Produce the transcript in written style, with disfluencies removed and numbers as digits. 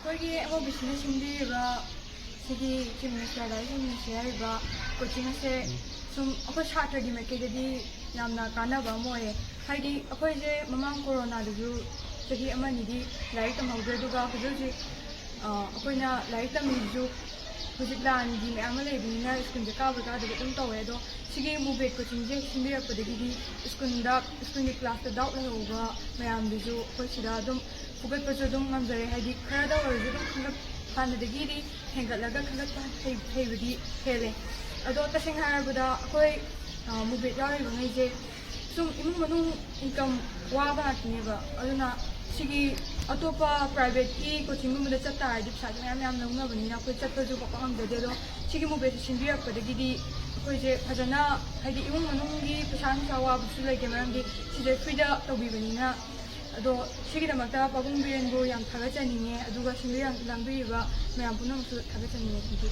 ꯑꯩꯈꯣꯏꯒꯤ ꯑꯉꯧꯕꯤꯁꯤꯅ ꯁꯤꯟꯕꯤꯔꯤꯕ ꯁꯤꯒꯤ ꯆꯤꯞ ꯃꯤꯅꯤꯁꯇꯔꯗ ꯍꯤꯃꯤꯟꯅꯥꯁꯤ ꯍꯥꯏꯔꯤꯕ ꯀꯣꯆꯤꯡ ꯑꯁꯦ ꯁꯨꯝ ꯑꯩꯈꯣꯏ ꯁꯥꯇ꯭ꯔꯒꯤ ꯃꯥꯏꯀꯩꯗꯗꯤ ꯌꯥꯝꯅ ꯀꯥꯟꯅꯕ ꯑꯃ ꯑꯣꯏꯌꯦ ꯍꯥꯏꯗꯤ ꯑꯩꯈꯣꯏꯁꯦ ꯃꯃꯥꯡ ꯀꯣꯔꯣꯅꯥꯗꯁꯨ ꯆꯍꯤ ꯑꯃꯅꯤꯗꯤ ꯂꯥꯏꯔꯤꯛ ꯇꯝꯍꯧꯗ꯭ꯔꯦ ꯑꯗꯨꯒ ꯍꯧꯖꯤꯛ ꯑꯩꯈꯣꯏꯅ ꯂꯥꯏꯔꯤꯛ ꯇꯝꯃꯤꯁꯤꯁꯨ ꯍꯧꯖꯤꯛ ꯂꯥꯟꯒꯤ ꯃꯌꯥꯝ ꯑꯃ ꯂꯩꯕꯅꯤꯅ ꯁ꯭ꯀꯨꯜꯁꯦ ꯀꯥꯗꯕ ꯑꯗꯨꯝ ꯇꯧꯋꯦ ꯑꯗꯣ ꯁꯤꯒꯤ ꯃꯨꯕꯦꯠ ꯀꯣꯆꯤꯡꯁꯦ ꯁꯤꯟꯕꯤꯔꯛꯄꯗꯒꯤꯗꯤ ꯁ꯭ꯀꯨꯜꯒꯤ ꯀ꯭ꯂꯥꯁꯇ ꯗꯥꯎꯠ ꯂꯩꯍꯧꯕ ꯃꯌꯥꯝꯗꯨꯁꯨ ꯑꯩꯈꯣꯏ ꯁꯤꯗ ꯑꯗꯨꯝ ꯐꯨꯒꯠꯄꯁꯨ ꯑꯗꯨꯝ ꯉꯝꯖꯔꯦ ꯍꯥꯏꯗꯤ ꯈꯔꯗ ꯑꯣꯏꯔꯁꯨ ꯑꯗꯨꯝ ꯍꯥꯟꯅꯗꯒꯤꯗꯤ ꯍꯦꯟꯒꯠꯂꯒ ꯈꯪꯒꯠꯄ ꯍꯩꯕꯗꯤ ꯍꯦꯜꯂꯦ ꯑꯗꯣ ꯇꯁꯦꯡꯅ ꯍꯥꯏꯔꯕꯗ ꯑꯩꯈꯣꯏ ꯃꯨꯕꯦꯠ ꯌꯥꯎꯔꯤꯕꯉꯩꯁꯦ ꯁꯨꯝ ꯏꯃꯨꯡ ꯃꯅꯨꯡ ꯏꯟꯀꯝ ꯋꯥꯕ ꯉꯥꯛꯇꯅꯦꯕ ꯑꯗꯨꯅ ꯁꯤꯒꯤ ꯑꯇꯣꯞꯄ ꯄ꯭ꯔꯥꯏꯚꯦꯠꯀꯤ ꯀꯣꯆꯤꯡꯒꯨꯝꯕꯗ ꯆꯠꯇꯥꯔꯗꯤ ꯄꯩꯁꯥꯁꯦ ꯃꯌꯥꯝ ꯂꯧꯅꯕꯅꯤꯅ ꯑꯩꯈꯣꯏ ꯆꯠꯄꯁꯨ ꯄꯥꯛ ꯉꯝꯖꯗꯦ ꯑꯗꯣ ꯁꯤꯒꯤ ꯃꯨꯕꯦꯠꯁꯦ ꯁꯤꯟꯕꯤꯔꯛꯄꯗꯒꯤꯗꯤ ꯑꯩꯈꯣꯏꯁꯦ ꯐꯖꯅ ꯍꯥꯏꯗꯤ ꯏꯃꯨꯡ ꯃꯅꯨꯡꯒꯤ ꯄꯩꯁꯥ ꯅꯨꯡꯁꯥ ꯋꯥꯕꯁꯨ ꯂꯩꯇꯦ ꯃꯔꯝꯗꯤ ꯁꯤꯁꯦ ꯐ꯭ꯔꯤꯗ ꯇꯧꯕꯤꯕꯅꯤꯅ ꯑꯗꯣ ꯁꯤꯒꯤꯗꯃꯛꯇ ꯄꯥꯕꯨꯡ ꯕꯤꯔꯦꯟꯕꯨ ꯌꯥꯝ ꯊꯥꯒꯠꯆꯅꯤꯡꯉꯦ ꯑꯗꯨꯒ ꯁꯤꯟꯕꯤꯔꯤꯕ ꯃꯌꯥꯝ ꯄꯨꯝꯅꯃꯛꯁꯨ ꯊꯥꯒꯠꯆꯅꯤꯡꯉꯦ ꯊꯦꯡꯛ ꯌꯨ